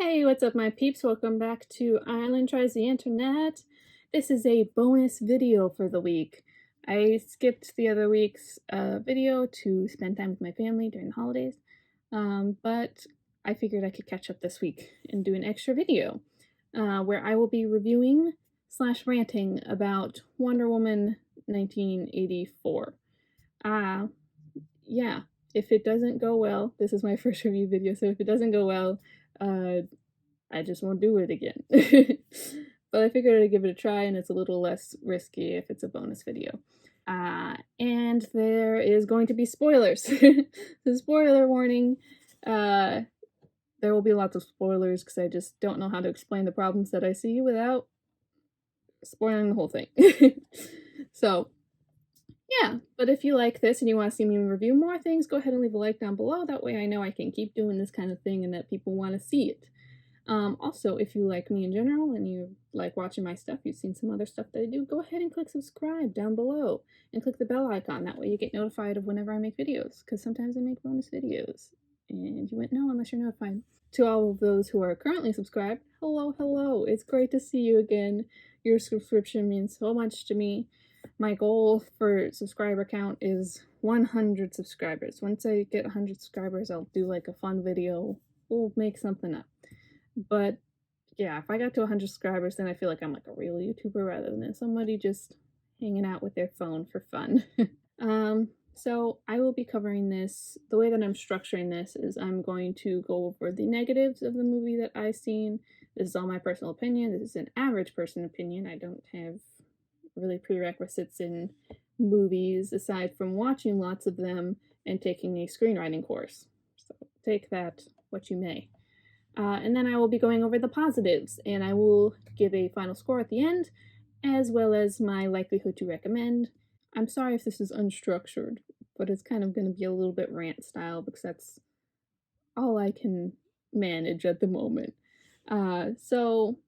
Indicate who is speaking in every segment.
Speaker 1: Hey, what's up, my peeps? Welcome back to Island Tries the Internet. This is a bonus video for the week. I skipped the other week's video to spend time with my family during the holidays, but I figured I could catch up this week and do an extra video where I will be reviewing slash ranting about Wonder Woman 1984. Yeah, if it doesn't go well, this is my first review video, so if it doesn't go well, I just won't do it again. But I figured I'd give it a try, and it's a little less risky if it's a bonus video. And there is going to be spoilers. The spoiler warning. There will be lots of spoilers because I just don't know how to explain the problems that I see without spoiling the whole thing. So, yeah, but if you like this and you want to see me review more things, go ahead and leave a like down below. That way I know I can keep doing this kind of thing and that people want to see it. Also, if you like me in general and you like watching my stuff, you've seen some other stuff that I do, go ahead and click subscribe down below and click the bell icon. That way you get notified of whenever I make videos, because sometimes I make bonus videos and you wouldn't know unless you're notified. To all of those who are currently subscribed, hello, it's great to see you again. Your subscription means so much to me. My goal for subscriber count is 100 subscribers. Once I get 100 subscribers, I'll do like a fun video. We'll make something up. But yeah, if I got to 100 subscribers, then I feel like I'm like a real YouTuber rather than somebody just hanging out with their phone for fun. So I will be covering this. The way that I'm structuring this is I'm going to go over the negatives of the movie that I've seen. This is all my personal opinion. This is an average person opinion. I don't have really prerequisites in movies aside from watching lots of them and taking a screenwriting course. So take that what you may. And then I will be going over the positives, and I will give a final score at the end, as well as my likelihood to recommend. I'm sorry if this is unstructured, but it's kind of going to be a little bit rant style because that's all I can manage at the moment. So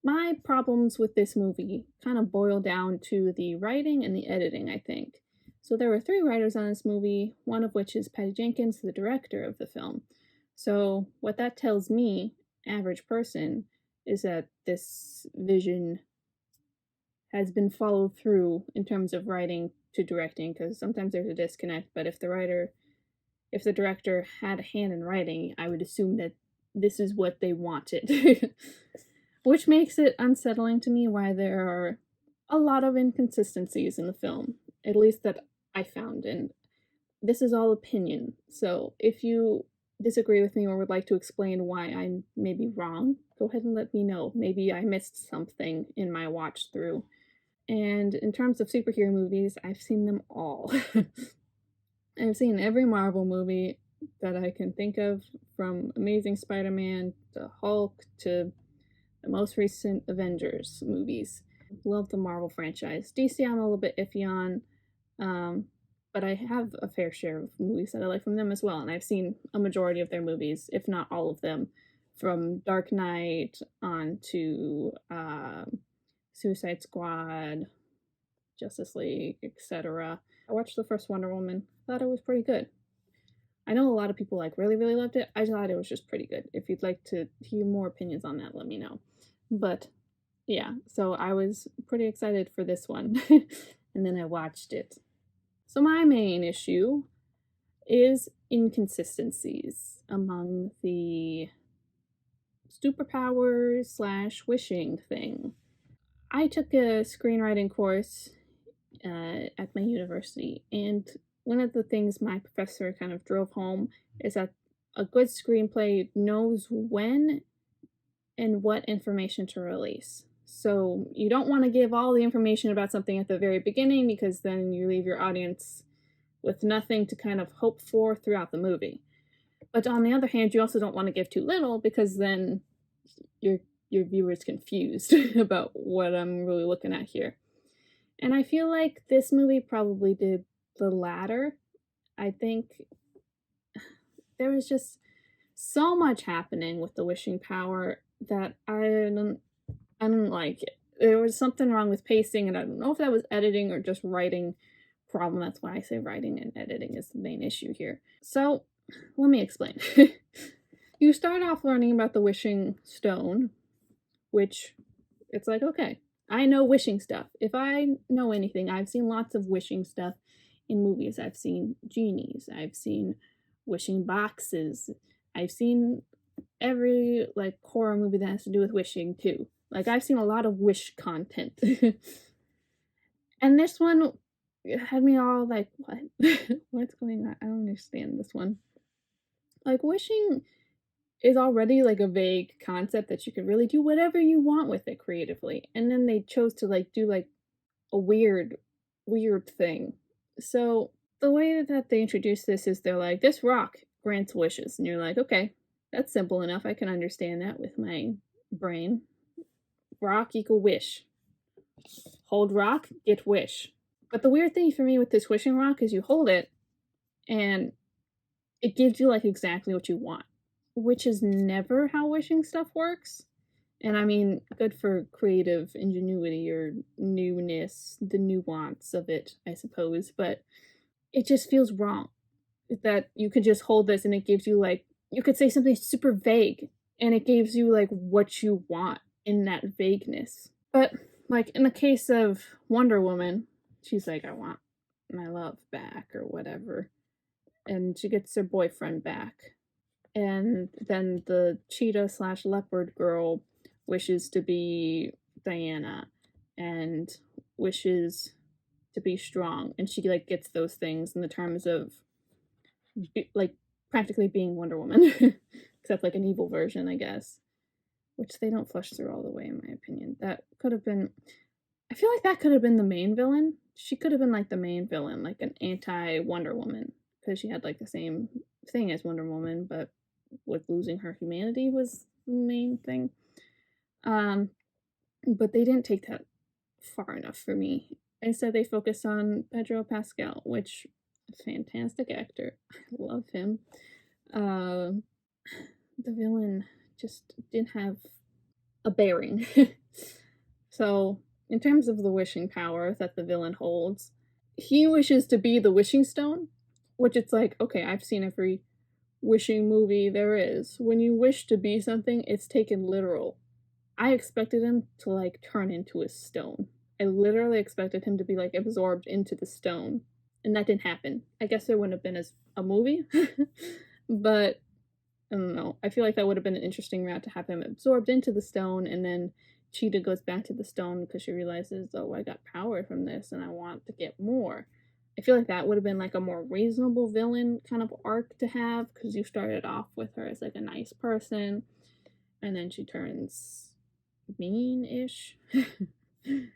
Speaker 1: my problems with this movie kind of boil down to the writing and the editing, I think. So there were 3 writers on this movie, one of which is Patty Jenkins, the director of the film. So what that tells me, average person, is that this vision has been followed through in terms of writing to directing, because sometimes there's a disconnect, but if the director had a hand in writing, I would assume that this is what they wanted. Which makes it unsettling to me why there are a lot of inconsistencies in the film, at least that I found, and this is all opinion. So if you disagree with me or would like to explain why I'm maybe wrong, go ahead and let me know. Maybe I missed something in my watch through. And in terms of superhero movies, I've seen them all. I've seen every Marvel movie that I can think of, from Amazing Spider-Man to Hulk to the most recent Avengers movies. Love the Marvel franchise. DC I'm a little bit iffy on, but I have a fair share of movies that I like from them as well, and I've seen a majority of their movies, if not all of them, from Dark Knight on to Suicide Squad, Justice League, etc. I watched the first Wonder Woman, thought it was pretty good. I know a lot of people like really loved it. I thought it was just pretty good. If you'd like to hear more opinions on that, let me know. But yeah, so I was pretty excited for this one, and then I watched it. So my main issue is inconsistencies among the superpowers slash wishing thing. I took a screenwriting course at my university, and one of the things my professor kind of drove home is that a good screenplay knows when and what information to release. So you don't want to give all the information about something at the very beginning, because then you leave your audience with nothing to kind of hope for throughout the movie. But on the other hand, you also don't want to give too little, because then your viewer's confused about what I'm really looking at here. And I feel like this movie probably did the latter. I think there was just so much happening with the wishing power that I didn't like it. There was something wrong with pacing, and I don't know if that was editing or just writing problem. That's why I say writing and editing is the main issue here. So let me explain. you start off learning about the wishing stone, which it's like, okay, I know wishing stuff. If I know anything, I've seen lots of wishing stuff in movies. I've seen genies, I've seen wishing boxes, I've seen every like horror movie that has to do with wishing too. Like I've seen a lot of wish content. And this one had me all like, what? What's going on? I don't understand this one. Like wishing is already like a vague concept that you can really do whatever you want with it creatively. And then they chose to like do like a weird thing. So the way that they introduce this is they're like, this rock grants wishes. And you're like, okay, that's simple enough. I can understand that with my brain. Rock equal wish. Hold rock, get wish. But the weird thing for me with this wishing rock is you hold it and it gives you like exactly what you want, which is never how wishing stuff works. And I mean, good for creative ingenuity or newness, the nuance of it, I suppose, but it just feels wrong that you could just hold this and it gives you like, you could say something super vague and it gives you like what you want in that vagueness. But like in the case of Wonder Woman, she's like, I want my love back or whatever. And she gets her boyfriend back. And then the cheetah slash leopard girl wishes to be Diana and wishes to be strong. And she like gets those things in the terms of like practically being Wonder Woman, except like an evil version, I guess, which they don't flush through all the way, in my opinion. That could have been, I feel like that could have been the main villain. She could have been like the main villain, like an anti-Wonder Woman, because she had like the same thing as Wonder Woman, but with losing her humanity was the main thing. But they didn't take that far enough for me. Instead, they focused on Pedro Pascal, which fantastic actor. I love him. The villain just didn't have a bearing. So, in terms of the wishing power that the villain holds, he wishes to be the wishing stone, which it's like, okay, I've seen every wishing movie there is. When you wish to be something, it's taken literal. I expected him to like turn into a stone. I literally expected him to be like absorbed into the stone. And that didn't happen. I guess there wouldn't have been as a movie. But I don't know. I feel like that would have been an interesting route to have him absorbed into the stone and then Cheetah goes back to the stone because she realizes, oh, I got power from this and I want to get more. I feel like that would have been like a more reasonable villain kind of arc to have because you started off with her as like a nice person and then she turns mean-ish. I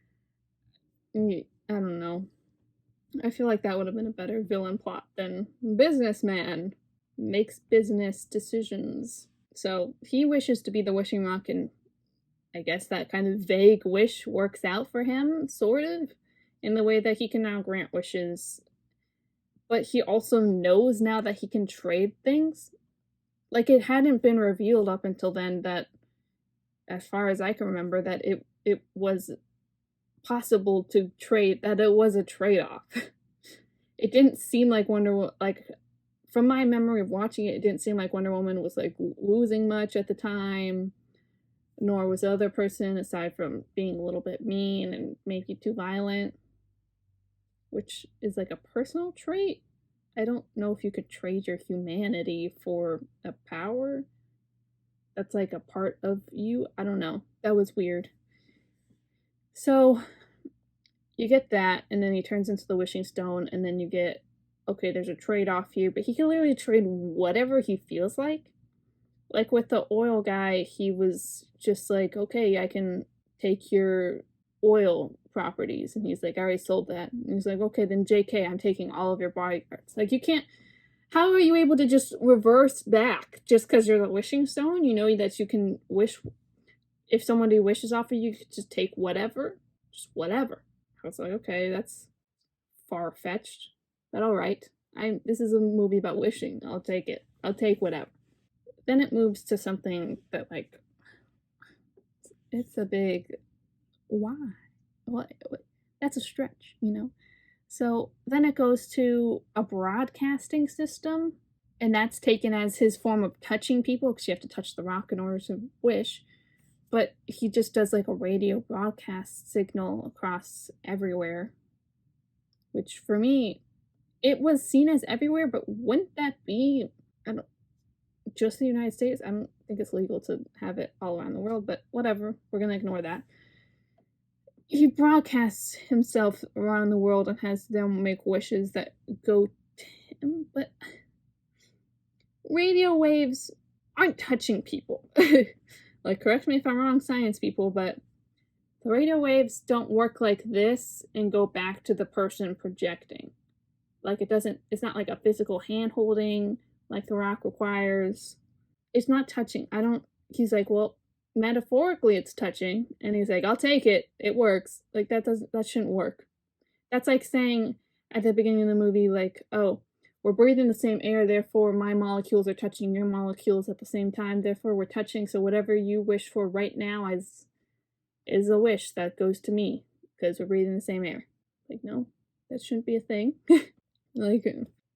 Speaker 1: don't know. I feel like that would have been a better villain plot than businessman makes business decisions. So he wishes to be the wishing rock, and I guess that kind of vague wish works out for him, sort of, in the way that he can now grant wishes. But he also knows now that he can trade things. Like, it hadn't been revealed up until then that, as far as I can remember, that it was possible to trade, that it was a trade-off. It didn't seem like from my memory of watching it, it didn't seem like Wonder Woman was like losing much at the time, nor was the other person, aside from being a little bit mean and maybe too violent, which is like a personal trait. I don't know if you could trade your humanity for a power that's like a part of you. I don't know. That was weird. So you get that, and then he turns into the wishing stone, and then you get, okay, there's a trade-off here, but he can literally trade whatever he feels like. Like with the oil guy, he was just like, okay, I can take your oil properties. And he's like, I already sold that. And he's like, okay, then JK, I'm taking all of your bodyguards. Like, you can't, how are you able to just reverse back just because you're the wishing stone? You know that you can wish, if somebody wishes off of you, you could just take whatever, just whatever. I was like, okay, that's far-fetched, but all right. This is a movie about wishing. I'll take it. I'll take whatever. Then it moves to something that, like, it's a big why? What? That's a stretch, you know? So then it goes to a broadcasting system, and that's taken as his form of touching people, because you have to touch the rock in order to wish. But he just does like a radio broadcast signal across everywhere, which for me, it was seen as everywhere, but wouldn't that be, I don't, just the United States? I don't think it's legal to have it all around the world, but whatever, we're gonna ignore that. He broadcasts himself around the world and has them make wishes that go to him, but radio waves aren't touching people. Like, correct me if I'm wrong, science people, but the radio waves don't work like this and go back to the person projecting. Like, it's not like a physical hand holding like the rock requires. It's not touching. He's like, well, metaphorically it's touching. And he's like, I'll take it. It works. Like, that shouldn't work. That's like saying at the beginning of the movie, like, oh, we're breathing the same air, therefore my molecules are touching your molecules at the same time, therefore we're touching, so whatever you wish for right now is a wish that goes to me, because we're breathing the same air. Like, no, that shouldn't be a thing. Like,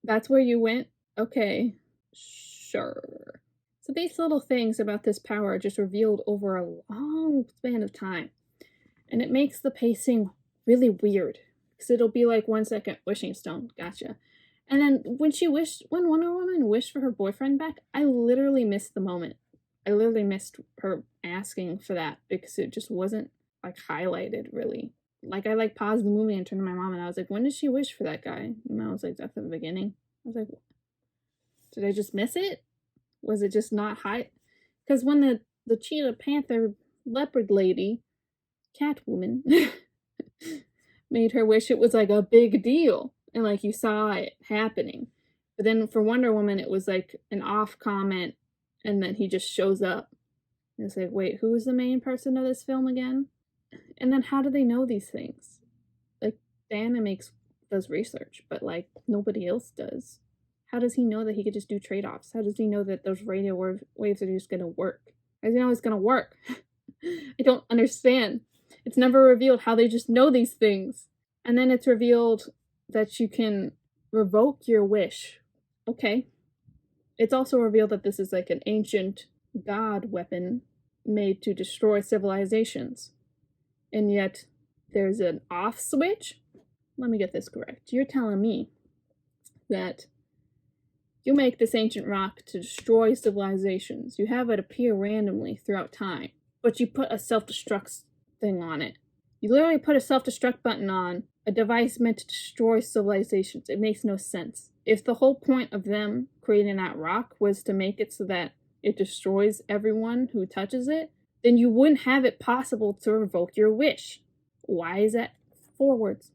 Speaker 1: that's where you went? Okay, sure. So these little things about this power are just revealed over a long span of time. And it makes the pacing really weird. Because it'll be like 1 second, wishing stone, gotcha. And then when Wonder Woman wished for her boyfriend back, I literally missed the moment. I literally missed her asking for that because it just wasn't like highlighted really. Like, I like paused the movie and turned to my mom and I was like, when did she wish for that guy? And I was like, that's at the beginning. I was like, did I just miss it? Was it just not high? Because when the cheetah, panther, leopard lady, Catwoman made her wish, it was like a big deal. And like you saw it happening. But then for Wonder Woman, it was like an off comment and then he just shows up. And it's like, wait, who is the main person of this film again? And then how do they know these things? Like, Diana does research, but like nobody else does. How does he know that he could just do trade-offs? How does he know that those radio waves are just gonna work? How does he know it's gonna work? I don't understand. It's never revealed how they just know these things. And then it's revealed that you can revoke your wish. Okay. It's also revealed that this is like an ancient god weapon made to destroy civilizations. And yet, there's an off switch? Let me get this correct. You're telling me that you make this ancient rock to destroy civilizations. You have it appear randomly throughout time, but you put a self-destruct thing on it. You literally put a self-destruct button on a device meant to destroy civilizations. It makes no sense. If the whole point of them creating that rock was to make it so that it destroys everyone who touches it, then you wouldn't have it possible to revoke your wish. Why is that? 4 words.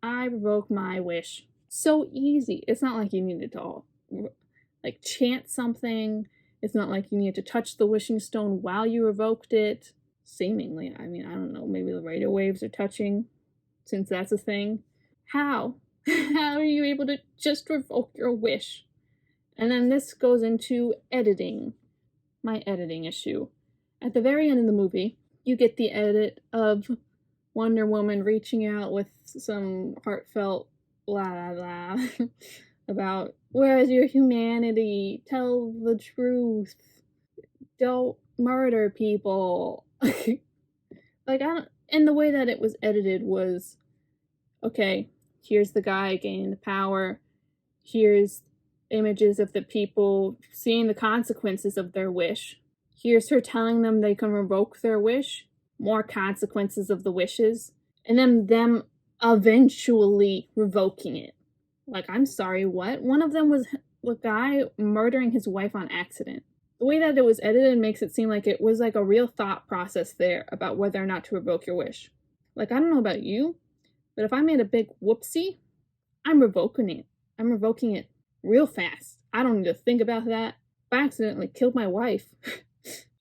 Speaker 1: I revoke my wish. So easy. It's not like you needed to all like chant something. It's not like you needed to touch the wishing stone while you revoked it. Seemingly. I mean, I don't know. Maybe the radio waves are touching, since that's a thing. How? How are you able to just revoke your wish? And then this goes into editing. My editing issue. At the very end of the movie, you get the edit of Wonder Woman reaching out with some heartfelt blah blah blah about, where's your humanity? Tell the truth. Don't murder people. Like, and the way that it was edited was, okay, here's the guy gaining the power. Here's images of the people seeing the consequences of their wish. Here's her telling them they can revoke their wish. More consequences of the wishes. And then them eventually revoking it. Like, I'm sorry, what? One of them was a guy murdering his wife on accident. The way that it was edited makes it seem like it was like a real thought process there about whether or not to revoke your wish. Like, I don't know about you, but if I made a big whoopsie, I'm revoking it. I'm revoking it real fast. I don't need to think about that. If I accidentally killed my wife,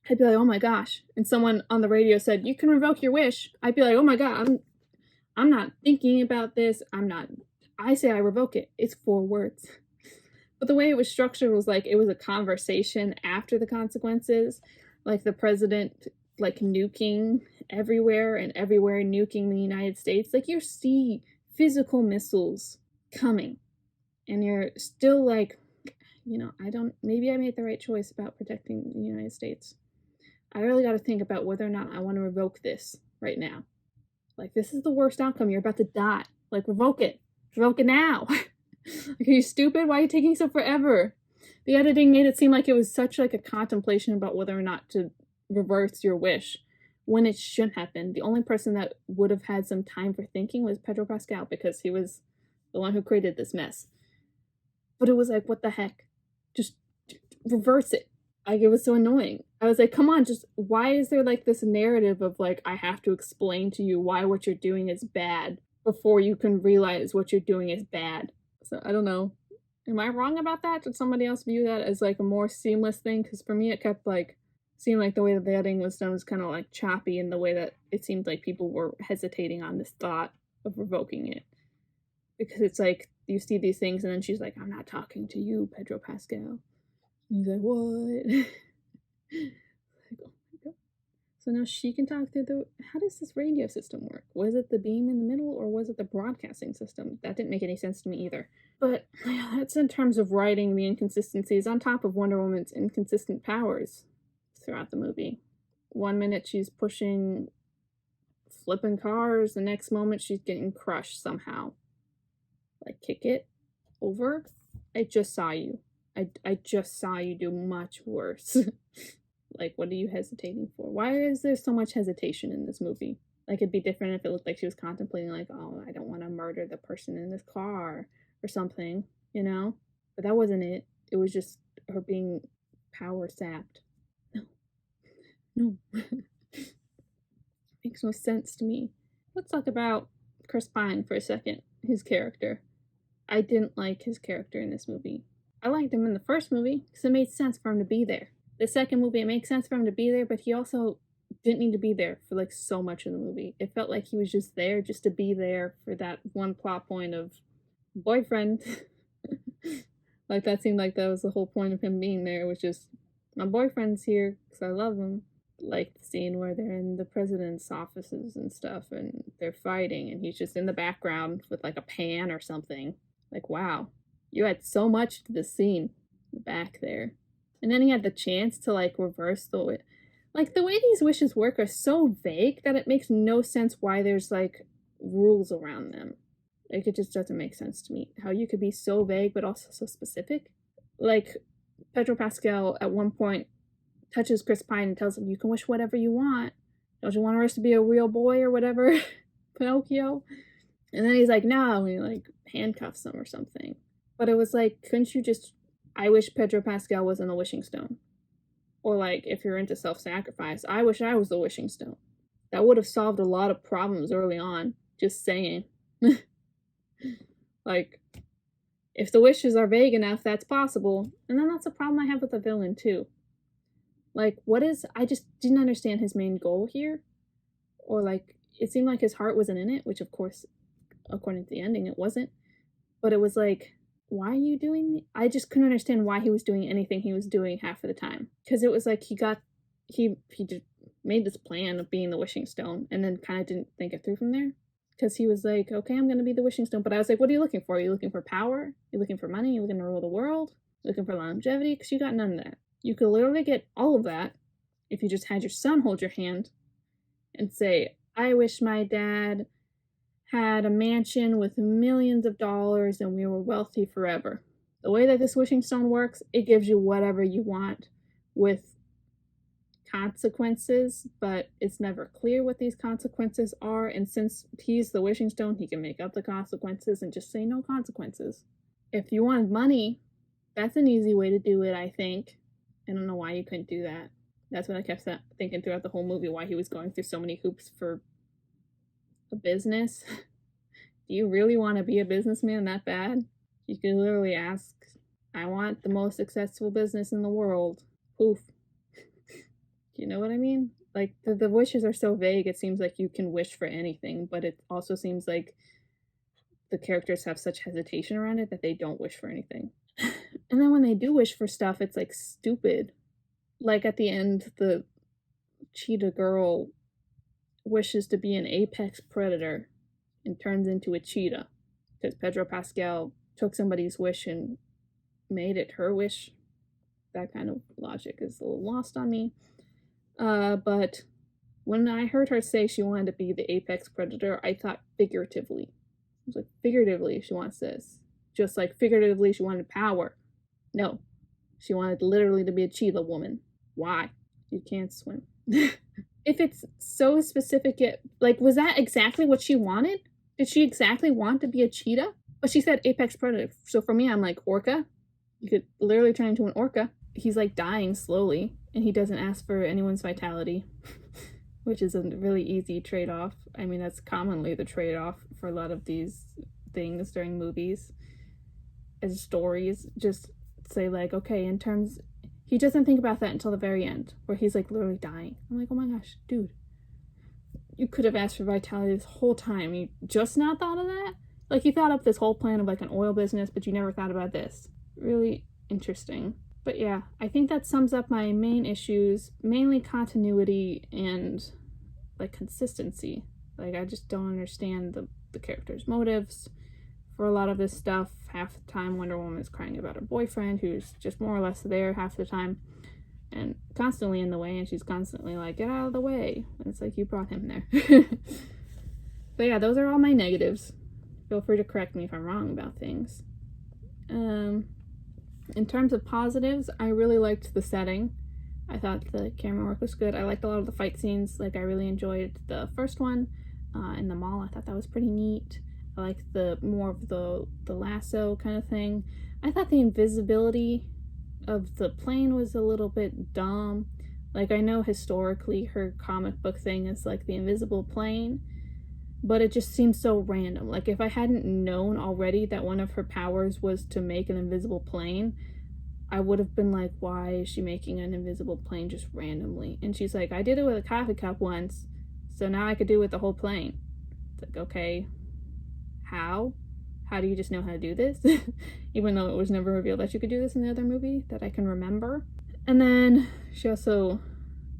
Speaker 1: I'd be like, oh my gosh. And someone on the radio said, you can revoke your wish. I'd be like, oh my god, I'm not thinking about this. I say I revoke it. It's 4 words. But the way it was structured was like, it was a conversation after the consequences. Like the president, like, nuking everywhere and everywhere nuking the United States. Like, you see physical missiles coming. And you're still like, maybe I made the right choice about protecting the United States. I really got to think about whether or not I want to revoke this right now. Like, this is the worst outcome. You're about to die. Like, revoke it. Revoke it now. Like, are you stupid? Why are you taking so forever? The editing made it seem like it was such like a contemplation about whether or not to reverse your wish when it shouldn't have been. The only person that would have had some time for thinking was Pedro Pascal because he was the one who created this mess. But it was like, what the heck? Just reverse it. Like, it was so annoying. I was like, come on, just why is there like this narrative of like, I have to explain to you why what you're doing is bad before you can realize what you're doing is bad? So I don't know. Am I wrong about that? Did somebody else view that as like a more seamless thing? Because for me, it kept like seemed like the way that the editing was done was kind of like choppy in the way that it seemed like people were hesitating on this thought of revoking it. Because it's like you see these things and then she's like, I'm not talking to you, Pedro Pascal. And he's like, what? Like, oh my god. So now she can talk through the. How does this radio system work? Was it the beam in the middle or was it the broadcasting system? That didn't make any sense to me either. But yeah, that's in terms of writing the inconsistencies on top of Wonder Woman's inconsistent powers throughout the movie. One minute she's flipping cars, the next moment she's getting crushed somehow. Like, kick it over. I just saw you. I just saw you do much worse. Like, what are you hesitating for? Why is there so much hesitation in this movie? Like, it'd be different if it looked like she was contemplating, like, oh, I don't want to murder the person in this car or something, you know? But that wasn't it. It was just her being power sapped. No. Makes no sense to me. Let's talk about Chris Pine for a second, his character. I didn't like his character in this movie. I liked him in the first movie because it made sense for him to be there. The second movie, it makes sense for him to be there, but he also didn't need to be there for like so much of the movie. It felt like he was just there just to be there for that one plot point of boyfriend. Like, that seemed like that was the whole point of him being there. It was just, my boyfriend's here because I love him. Like the scene where they're in the president's offices and stuff and they're fighting and he's just in the background with like a pan or something. Like, wow, you had so much to the scene back there. And then he had the chance to like reverse the way. Like, the way these wishes work are so vague that it makes no sense why there's like rules around them. Like, it just doesn't make sense to me how you could be so vague but also so specific. Like, Pedro Pascal at one point touches Chris Pine and tells him, you can wish whatever you want. Don't you want us to be a real boy or whatever? Pinocchio. And then he's like, no, and he like handcuffs him or something. But it was like, couldn't you just, I wish Pedro Pascal wasn't a wishing stone. Or like, if you're into self-sacrifice, I wish I was the wishing stone. That would have solved a lot of problems early on. Just saying. Like, if the wishes are vague enough, that's possible. And then that's a problem I have with the villain too. Like, I just didn't understand his main goal here. Or like, it seemed like his heart wasn't in it, which of course, according to the ending, it wasn't. But it was like, why are you doing? I just couldn't understand why he was doing anything he was doing half of the time. Because it was like he just made this plan of being the wishing stone and then kind of didn't think it through from there. Because he was like, okay, I'm going to be the wishing stone. But I was like, what are you looking for? Are you looking for power? Are you looking for money? Are you looking to rule the world? Are you looking for longevity? Because you got none of that. You could literally get all of that if you just had your son hold your hand and say, I wish my dad had a mansion with millions of dollars and we were wealthy forever. The way that this wishing stone works, it gives you whatever you want with consequences, but it's never clear what these consequences are. And since he's the wishing stone, he can make up the consequences and just say no consequences. If you want money, that's an easy way to do it, I think. I don't know why you couldn't do that. That's what I kept thinking throughout the whole movie, why he was going through so many hoops for a business. Do you really want to be a businessman that bad? You could literally ask, I want the most successful business in the world. Poof. Do you know what I mean? Like, the wishes are so vague, it seems like you can wish for anything, but it also seems like the characters have such hesitation around it that they don't wish for anything. And then when they do wish for stuff, it's like stupid. Like at the end, the cheetah girl wishes to be an apex predator and turns into a cheetah because Pedro Pascal took somebody's wish and made it her wish. That kind of logic is a little lost on me. But when I heard her say she wanted to be the apex predator, I thought figuratively. I was like, figuratively, she wants this. Just like figuratively, she wanted power. No, she wanted literally to be a cheetah woman. Why? You can't swim. If it's so specific, like, was that exactly what she wanted? Did she exactly want to be a cheetah? But she said apex predator. So for me, I'm like, orca? You could literally turn into an orca. He's like dying slowly, and he doesn't ask for anyone's vitality, which is a really easy trade-off. I mean, that's commonly the trade-off for a lot of these things during movies. As stories, just say like, okay, in terms, he doesn't think about that until the very end, where he's like literally dying. I'm like, oh my gosh, dude, you could have asked for vitality this whole time. You just not thought of that? Like, you thought up this whole plan of like an oil business, but you never thought about this. Really interesting. But yeah, I think that sums up my main issues, mainly continuity and like consistency. Like, I just don't understand the characters' motives for a lot of this stuff. Half the time Wonder Woman is crying about her boyfriend, who's just more or less there half the time and constantly in the way, and she's constantly like, get out of the way. And it's like, you brought him there. But yeah, those are all my negatives. Feel free to correct me if I'm wrong about things. In terms of positives, I really liked the setting. I thought the camera work was good. I liked a lot of the fight scenes. Like, I really enjoyed the first one in the mall. I thought that was pretty neat. I liked the more of the lasso kind of thing. I thought the invisibility of the plane was a little bit dumb. Like, I know historically her comic book thing is like the invisible plane, but it just seems so random. Like, if I hadn't known already that one of her powers was to make an invisible plane, I would have been like, why is she making an invisible plane just randomly? And she's like, I did it with a coffee cup once, so now I could do it with the whole plane. It's like, okay, how? How do you just know how to do this? Even though it was never revealed that you could do this in the other movie that I can remember. And then she also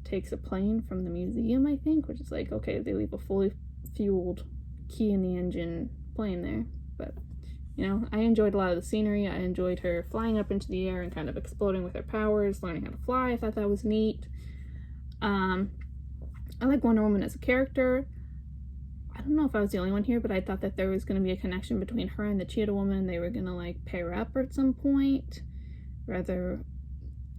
Speaker 1: takes a plane from the museum, I think, which is like, okay, they leave a fully fueled key in the engine plane there. But, you know, I enjoyed a lot of the scenery. I enjoyed her flying up into the air and kind of exploding with her powers, learning how to fly. I thought that was neat. I like Wonder Woman as a character. I don't know if I was the only one here, but I thought that there was going to be a connection between her and the Cheetah Woman. They were going to like pair up at some point, either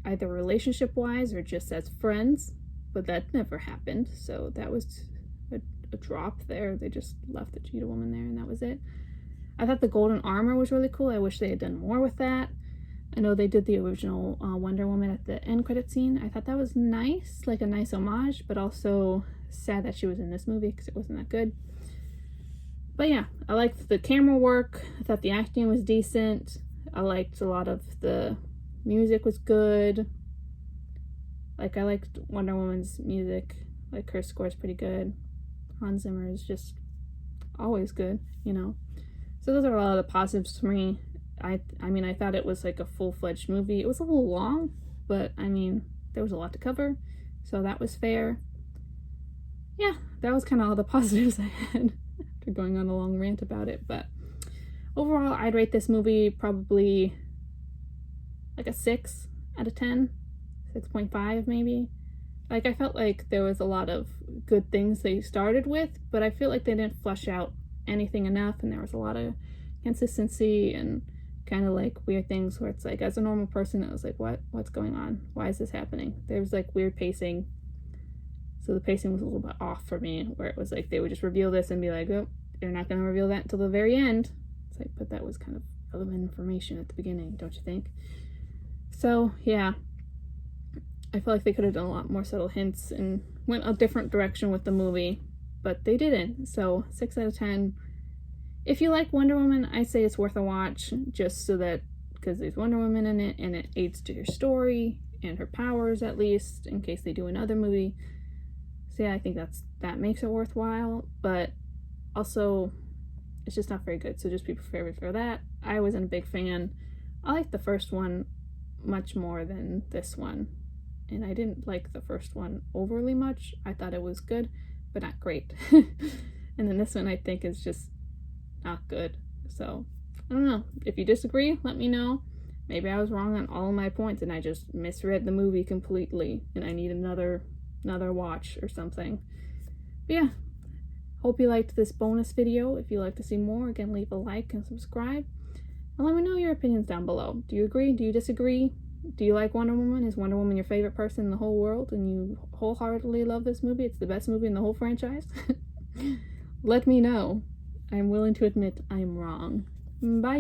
Speaker 1: relationship-wise or just as friends, but that never happened. So that was a drop there. They just left the Cheetah Woman there, and that was it. I thought the golden armor was really cool. I wish they had done more with that. I know they did the original Wonder Woman at the end credit scene. I thought that was nice, like a nice homage, but also sad that she was in this movie because it wasn't that good. But yeah, I liked the camera work. I thought the acting was decent. I liked a lot of the music was good. Like, I liked Wonder Woman's music. Like, her score is pretty good. Hans Zimmer is just always good, you know. So those are a lot of the positives for me. I mean, I thought it was like a full-fledged movie. It was a little long, but I mean, there was a lot to cover, so that was fair. Yeah, that was kind of all the positives I had after going on a long rant about it. But overall, I'd rate this movie probably like a 6 out of 10, 6.5 maybe. Like, I felt like there was a lot of good things they started with, but I feel like they didn't flesh out anything enough, and there was a lot of consistency and kind of like weird things where it's like, as a normal person, it was like, what's going on? Why is this happening? There was like weird pacing. So the pacing was a little bit off for me, where it was like they would just reveal this and be like, oh, they're not going to reveal that until the very end. It's like, but that was kind of relevant information at the beginning, don't you think? So yeah, I feel like they could have done a lot more subtle hints and went a different direction with the movie, but they didn't. So 6 out of 10. If you like Wonder Woman, I say it's worth a watch, just so that, because there's Wonder Woman in it, and it aids to your story and her powers, at least, in case they do another movie. So yeah, I think that makes it worthwhile, but also it's just not very good, so just be prepared for that. I wasn't a big fan. I liked the first one much more than this one, and I didn't like the first one overly much. I thought it was good, but not great. And then this one I think is just not good. So I don't know. If you disagree, let me know. Maybe I was wrong on all of my points and I just misread the movie completely and I need another watch or something. But yeah, hope you liked this bonus video. If you'd like to see more, again, leave a like and subscribe. And let me know your opinions down below. Do you agree? Do you disagree? Do you like Wonder Woman? Is Wonder Woman your favorite person in the whole world and you wholeheartedly love this movie? It's the best movie in the whole franchise? Let me know. I'm willing to admit I'm wrong. Bye!